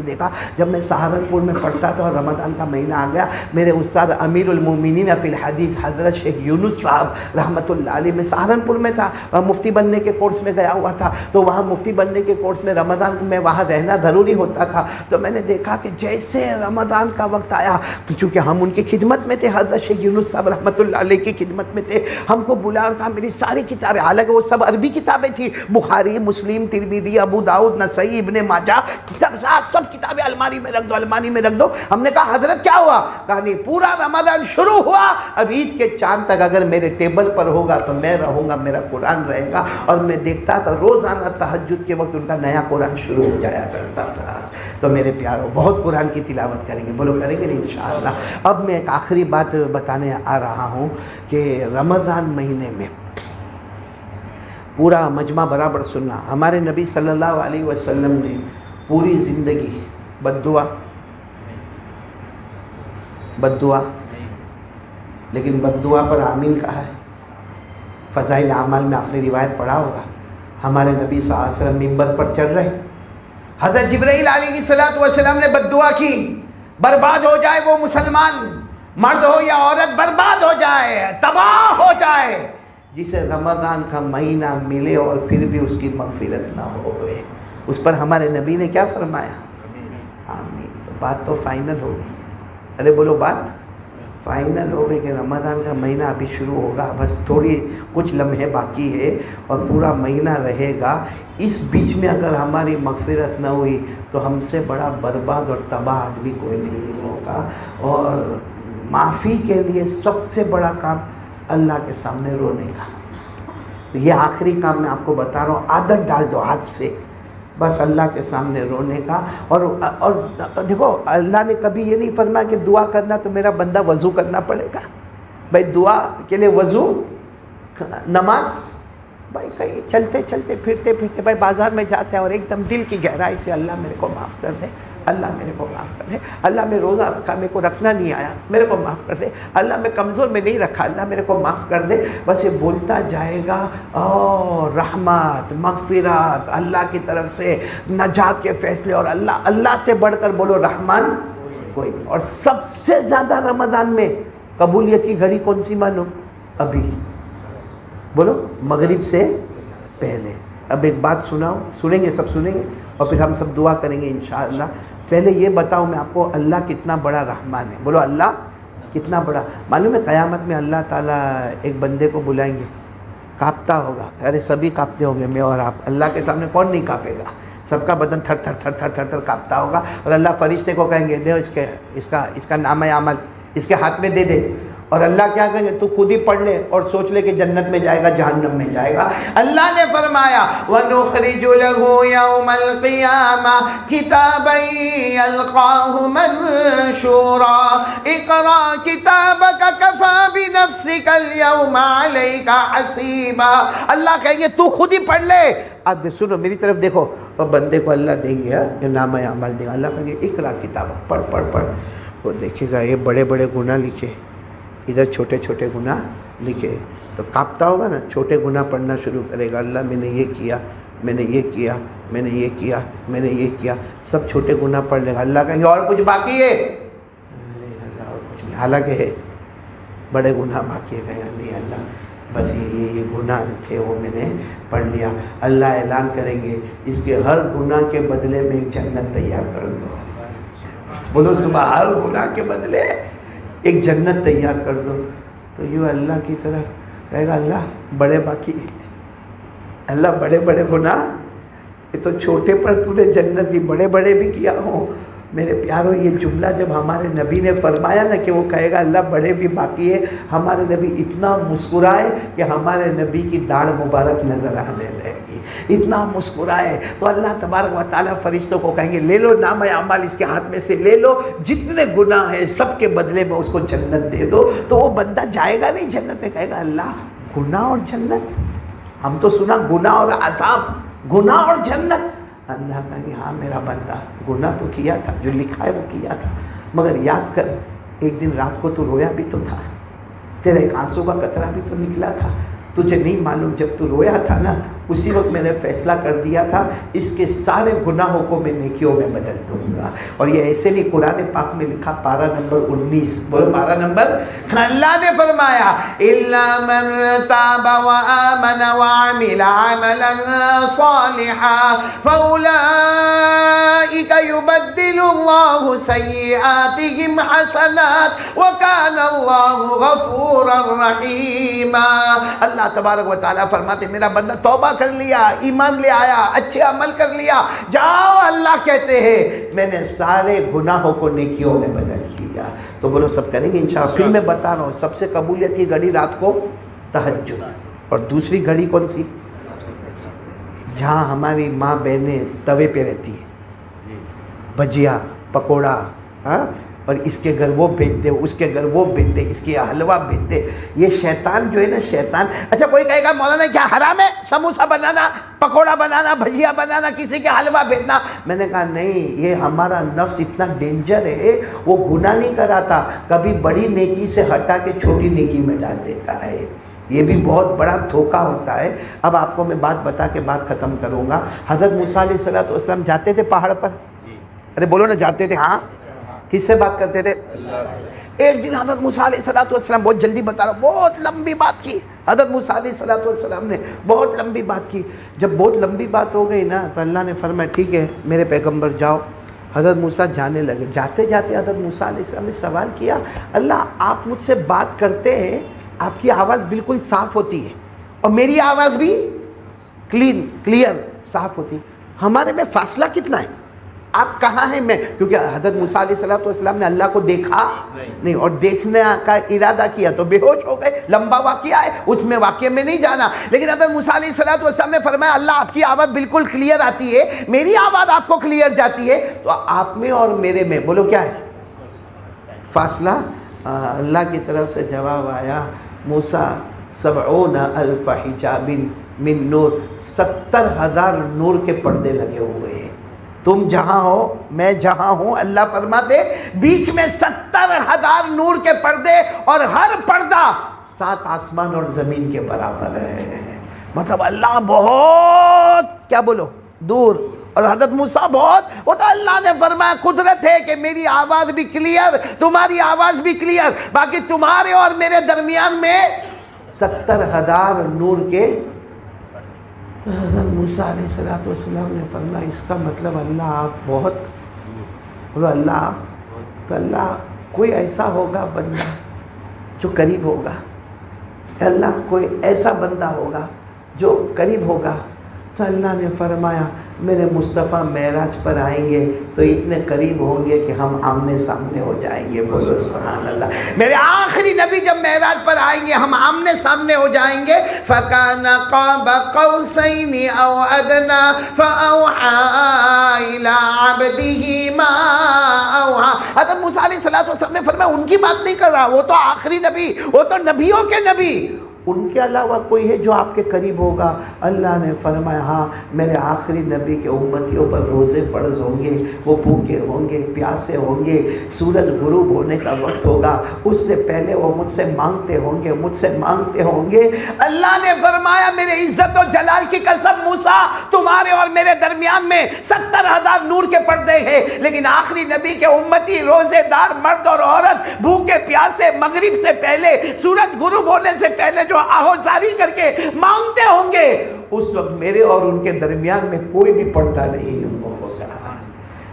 دیکھا جب میں سہارنپور میں پڑھتا تھا اور رمضان کا مہینہ آ گیا. میرے استاد امیر المومنین فی الحدیث حضرت شیخ یونس صاحب رحمۃ اللہ علیہ، میں سہارنپور میں تھا، مفتی بننے کے کورس میں گیا ہوا تھا، تو وہاں مفتی بننے کے کورس میں رمضان میں وہاں رہنا ضروری ہوتا تھا. تو میں نے دیکھا کہ جیسے رمضان کا وقت آیا، چونکہ ہم ان کی خدمت میں تھے، حضرت شیخ یونس صاحب رحمۃ اللہ علیہ کی خدمت میں تھے، ہم کو بلا اور کہا میری ساری کتابیں، حالانکہ وہ سب عربی کتابیں تھیں، بخاری، مسلم، ترمذی، ابو داؤد، نسائی، ابن ماجہ، سب کتابیں الماری میں رکھ دو. ہم نے کہا حضرت کیا ہوا؟ کہا نہیں، پورا رمضان شروع ہوا، اب عید کے چاند تک اگر میرے ٹیبل پر ہوگا تو میں رہوں گا، میرا قرآن رہے گا. اور میں دیکھتا تھا روزانہ تہجد کے وقت ان کا نیا قرآن شروع ہو جایا کرتا تھا. تو میرے پیارو بہت قرآن کی تلاوت کریں گے، بولو کریں گے انشاءاللہ. اب میں ایک آخری بات بتانے آ رہا ہوں کہ رمضان مہینے میں پورا مجمع برابر سننا، ہمارے نبی صلی اللہ علیہ وسلم نے پوری زندگی بد دعا لیکن بد دعا پر آمین کہا ہے. فضائل اعمال میں آپ نے روایت پڑھا ہوگا، ہمارے نبی صلی اللہ علیہ وسلم منبر پر چڑھ رہے، حضرت جبرائیل علیہ السلام نے بد دعا کی، برباد ہو جائے وہ مسلمان، مرد ہو یا عورت، برباد ہو جائے، تباہ ہو جائے، جسے رمضان کا مہینہ ملے اور پھر بھی اس کی مغفرت نہ ہوئے. اس پر ہمارے نبی نے کیا فرمایا؟ آمین. تو بات تو فائنل ہو گئی. ارے بولو، بات فائنل ہو گئی کہ رمضان کا مہینہ ابھی شروع ہوگا، بس تھوڑی کچھ لمحے باقی ہے اور پورا مہینہ رہے گا. اس بیچ میں اگر ہماری مغفرت نہ ہوئی تو ہم سے بڑا برباد اور تباہ آدمی کوئی نہیں ہوگا. اور معافی کے لیے سب سے بڑا کام اللہ کے سامنے رونے کا. یہ آخری کام میں آپ کو بتا رہا ہوں، عادت ڈال دو ہاتھ سے، بس اللہ کے سامنے رونے کا. اور دیکھو، اللہ نے کبھی یہ نہیں فرمایا کہ دعا کرنا تو میرا بندہ وضو کرنا پڑے گا. بھائی دعا کے لیے وضو، نماز، بھائی کہیں چلتے پھرتے بھائی بازار میں جاتے ہیں اور ایک دم دل کی گہرائی سے اللہ میرے کو معاف کر دے، اللہ میرے کو معاف کر دے، اللہ میں روزہ رکھا میرے کو رکھنا نہیں آیا، میرے کو معاف کر دے، اللہ میں کمزور میں نہیں رکھا، اللہ میرے کو معاف کر دے. بس یہ بولتا جائے گا اور رحمت، مغفرت، اللہ کی طرف سے نجات کے فیصلے، اور اللہ سے بڑھ کر بولو رحمان کوئی نہیں. اور سب سے زیادہ رمضان میں قبولیت کی گھڑی کون سی مانو؟ ابھی بولو، مغرب سے پہلے. اب ایک بات سناؤ، سنیں گے، سب سنیں گے اور پھر ہم سب دعا کریں گے انشاءاللہ. پہلے یہ بتاؤ میں آپ کو، اللہ کتنا بڑا رحمان ہے. بولو اللہ کتنا بڑا. معلوم ہے قیامت میں اللہ تعالیٰ ایک بندے کو بلائیں گے، کانپتا ہوگا. ارے سبھی کانپتے ہوں گے، میں اور آپ. اللہ کے سامنے کون نہیں کانپے گا؟ سب کا بدن تھر تھر کانپتا ہوگا. اور اللہ فرشتے کو کہیں گے دے اس کا نامہ عمل اس کے ہاتھ میں دے دے. اور اللہ کیا کہیں گے؟ تو خود ہی پڑھ لے اور سوچ لے کہ جنت میں جائے گا جہنم میں جائے گا. اللہ نے فرمایا وَنُخْرِجُ لَهُ يَوْمَ الْقِيَامَةِ كِتَابًا يَلْقَاهُ مَنشُورًا اقْرَأْ كِتَابَكَ كَفَى بِنَفْسِكَ الْيَوْمَ عَلَيْكَ حَسِيبًا. اللہ کہیں گے تو خود ہی پڑھ لے. اب سنو میری طرف دیکھو، اور بندے کو اللہ دیں گے یہ نامہ عمل دیں گے. اللہ کہیں گے اقرا کتاب، پڑھ. وہ دیکھے گا یہ بڑے بڑے گناہ لکھے، ادھر چھوٹے چھوٹے گناہ لکھے. تو کانپتا ہوگا نا، چھوٹے گناہ پڑھنا شروع کرے گا. اللہ میں نے یہ کیا، میں نے یہ کیا، میں نے یہ کیا، میں نے یہ کیا، سب چھوٹے گناہ پڑھ لے گا. اللہ کہیں گے اور کچھ باقی ہے؟ اللہ اور کچھ نہیں، حالانکہ ہے بڑے گناہ باقی ہے. نہیں اللہ بس یہ گناہ تھے وہ میں نے پڑھ لیا. اللہ اعلان کریں گے اس کے ہر گناہ کے بدلے میں ایک جنت تیار کر دو. بولو صبح، ہر گناہ کے بدلے ایک جنت تیار کر دو. تو یوں اللہ کی طرف کہے گا اللہ بڑے باقی، اللہ بڑے بڑے گناہ، یہ تو چھوٹے پر تو نے جنت دی، بڑے بڑے بھی کیا ہوں. میرے پیارو یہ جملہ جب ہمارے نبی نے فرمایا نا کہ وہ کہے گا اللہ بڑے بھی باقی ہے، ہمارے نبی اتنا مسکرائے کہ ہمارے نبی کی داڑھ مبارک نظر آنے لگے گی، اتنا مسکرائے. تو اللہ تبارک و تعالیٰ فرشتوں کو کہیں گے لے لو نامہ اعمال، اس کے ہاتھ میں سے لے لو، جتنے گناہ ہیں سب کے بدلے میں اس کو جنت دے دو. تو وہ بندہ جائے گا نہیں جنت میں، کہے گا اللہ گناہ اور جنت، ہم تو سنا گناہ اور عذاب، گناہ اور جنت. اللہ کہیں گے ہاں میرا بندہ گناہ تو کیا تھا، جو لکھا ہے وہ کیا تھا، مگر یاد کر ایک دن رات کو تو رویا بھی تو تھا، تیرا ایک آنسو کا قطرہ بھی تو نکلا تھا، تجھے نہیں معلوم جب تو رویا تھا نا اسی وقت میں نے فیصلہ کر دیا تھا اس کے سارے گناہوں کو میں نیکیوں میں بدل دوں گا۔ اور یہ ایسے نہیں، قرآن پاک میں لکھا پارہ نمبر 19، بولو پارہ نمبر، اللہ نے فرمایا اِلَّا مَن تَابَ وَآمَنَ وَعَمِلَ عَمَلًا صَالِحًا فَأُولَٰئِكَ يُبَدِّلُ اللَّهُ سَيِّئَاتِهِمْ حَسَنَاتٍ وَكَانَ اللَّهُ غَفُورًا رَحِيمًا۔ اللہ تبارک و تعالیٰ فرماتے میرا بندہ توبہ کر لیا، ایمان لے آیا، اچھے عمل کر لیا، جاؤ اللہ کہتے ہیں میں نے سارے گناہوں کو نیکیوں میں بدل دیا۔ تو بولو سب کریں گے انشاءاللہ۔ پھر میں بتا رہا ہوں سب سے قبولیت کی گھڑی رات کو تہجد، اور دوسری گھڑی کون سی؟ جہاں ہماری ماں بہنیں توے پہ رہتی ہے، بھجیا پکوڑا، ہاں، اور اس کے گھر وہ بیچ دے، اس کے گھر وہ بیچ دے، اس کے حلوہ بیچ دے۔ یہ شیطان جو ہے نا، شیطان، اچھا کوئی کہے گا مولانا کیا حرام ہے سموسہ بنانا، پکوڑا بنانا، بھجیا بنانا، کسی کے حلوہ بیچنا؟ میں نے کہا نہیں، یہ ہمارا نفس اتنا ڈینجر ہے، وہ گناہ نہیں کراتا، کبھی بڑی نیکی سے ہٹا کے چھوٹی نیکی میں ڈال دیتا ہے، یہ بھی بہت بڑا دھوکہ ہوتا ہے۔ اب آپ کو میں بات بتا کے بات ختم کروں گا۔ حضرت موسیٰ علیہ السلام جاتے تھے پہاڑ پر، ارے بولو نا، جاتے تھے؟ ہاں، کس سے بات کرتے تھے؟ ایک دن حضرت موسیٰ علیہ السلام، بہت جلدی بتا رہا ہوں، بہت لمبی بات کی حضرت موسیٰ علیہ السلام نے، بہت لمبی بات کی۔ جب بہت لمبی بات ہو گئی نا تو اللہ نے فرمایا ٹھیک ہے میرے پیغمبر جاؤ۔ حضرت موسیٰ جانے لگے، جاتے جاتے حضرت موسیٰ علیہ السلام نے سوال کیا، اللہ آپ مجھ سے بات کرتے ہیں، آپ کی آواز بالکل صاف ہوتی ہے اور میری آواز بھی کلیئر صاف ہوتی ہے، ہمارے میں فاصلہ کتنا ہے؟ آپ کہاں ہیں؟ میں، کیونکہ حضرت موسیٰ علیہ السلام نے اللہ کو دیکھا نہیں، اور دیکھنے کا ارادہ کیا تو بے ہوش ہو گئے، لمبا واقعہ ہے، اس میں واقعے میں نہیں جانا، لیکن حضرت موسیٰ علیہ السلام نے فرمایا اللہ آپ کی آواز بالکل کلیئر آتی ہے، میری آواز آپ کو کلیئر جاتی ہے، تو آپ میں اور میرے میں بولو کیا ہے فاصلہ؟ اللہ کی طرف سے جواب آیا، موسیٰ 70,000 حجاب من نور، 70,000 نور کے پردے لگے ہوئے ہیں، تم جہاں ہو میں جہاں ہوں، اللہ فرماتے بیچ میں 70,000 نور کے پردے، اور ہر پردہ 7 آسمان اور زمین کے برابر ہے، مطلب اللہ بہت کیا بولو دور، اور حضرت موسیٰ بہت، وہ تو اللہ نے فرمایا قدرت ہے کہ میری آواز بھی کلیئر، تمہاری آواز بھی کلیئر، باقی تمہارے اور میرے درمیان میں 70,000 نور کے۔ حضرت موسیٰ علیہ السلام نے فرمایا اس کا مطلب اللہ آپ بہت، بولو اللہ آپ، تو اللہ کوئی ایسا ہوگا بندہ جو قریب ہوگا، اللہ کوئی ایسا بندہ ہوگا جو قریب ہوگا، تو اللہ نے فرمایا میرے مصطفیٰ معراج پر آئیں گے تو اتنے قریب ہوں گے کہ ہم آمنے سامنے ہو جائیں گے، بولو سبحان اللہ۔ میرے آخری نبی جب معراج پر آئیں گے ہم آمنے سامنے ہو جائیں گے، فَكَانَ قَابَ قَوْسَيْنِ أَوْ أَدْنَىٰ فَأَوْحَىٰ إِلَىٰ عَبْدِهِ مَا أَوْحَىٰ۔ حضرت موسیٰ علیہ السلام نے فرمایا ان کی بات نہیں کر رہا، وہ تو آخری نبی، وہ تو نبیوں کے نبی، ان کے علاوہ کوئی ہے جو آپ کے قریب ہوگا؟ اللہ نے فرمایا ہاں میرے آخری نبی کے امتیوں پر روزے فرض ہوں گے، وہ بھوکے ہوں گے، پیاسے ہوں گے، سورج غروب ہونے کا وقت ہوگا، اس سے پہلے وہ مجھ سے مانگتے ہوں گے، مجھ سے مانگتے ہوں گے۔ اللہ نے فرمایا میرے عزت و جلال کی قسم موسیٰ تمہارے اور میرے درمیان میں 70,000 نور کے پردے ہیں، لیکن آخری نبی کے امتی روزے دار مرد اور عورت بھوکے پیاسے مغرب سے پہلے، سورج غروب ہونے سے پہلے جو آہوزاری کر کے مانگتے ہوں گے، اس وقت میرے اور ان کے درمیان میں کوئی بھی پردہ نہیں ہوگا۔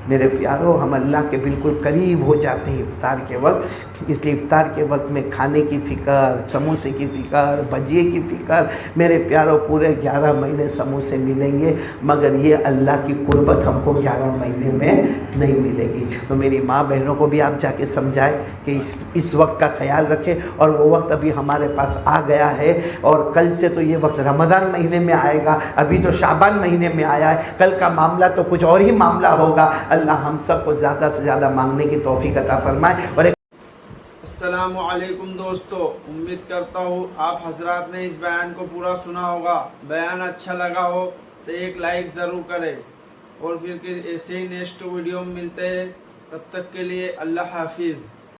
میرے پیاروں ہم اللہ کے بالکل قریب ہو جاتے ہیں افطار کے وقت، اس لیے افطار کے وقت میں کھانے کی فکر، سموسے کی فکر، بھجیے کی فکر، میرے پیاروں پورے 11 مہینے سموسے ملیں گے مگر یہ اللہ کی قربت ہم کو 11 مہینے میں نہیں ملے گی۔ تو میری ماں بہنوں کو بھی آپ جا کے سمجھائیں کہ اس وقت کا خیال رکھیں، اور وہ وقت ابھی ہمارے پاس آ گیا ہے، اور کل سے تو یہ وقت رمضان مہینے میں آئے گا، ابھی تو شعبان مہینے میں آیا ہے، کل کا معاملہ تو کچھ اور ہی معاملہ ہوگا۔ اللہ ہم سب کو زیادہ سے زیادہ مانگنے کی توفیق عطا فرمائے۔ اور السلام علیکم دوستو، امید کرتا ہوں آپ حضرات نے اس بیان کو پورا سنا ہوگا۔ بیان اچھا لگا ہو تو ایک لائک ضرور کریں۔ اور پھر ایسے ہی نیکسٹ ویڈیو میں ملتے ہیں. تب تک کے لیے اللہ حافظ.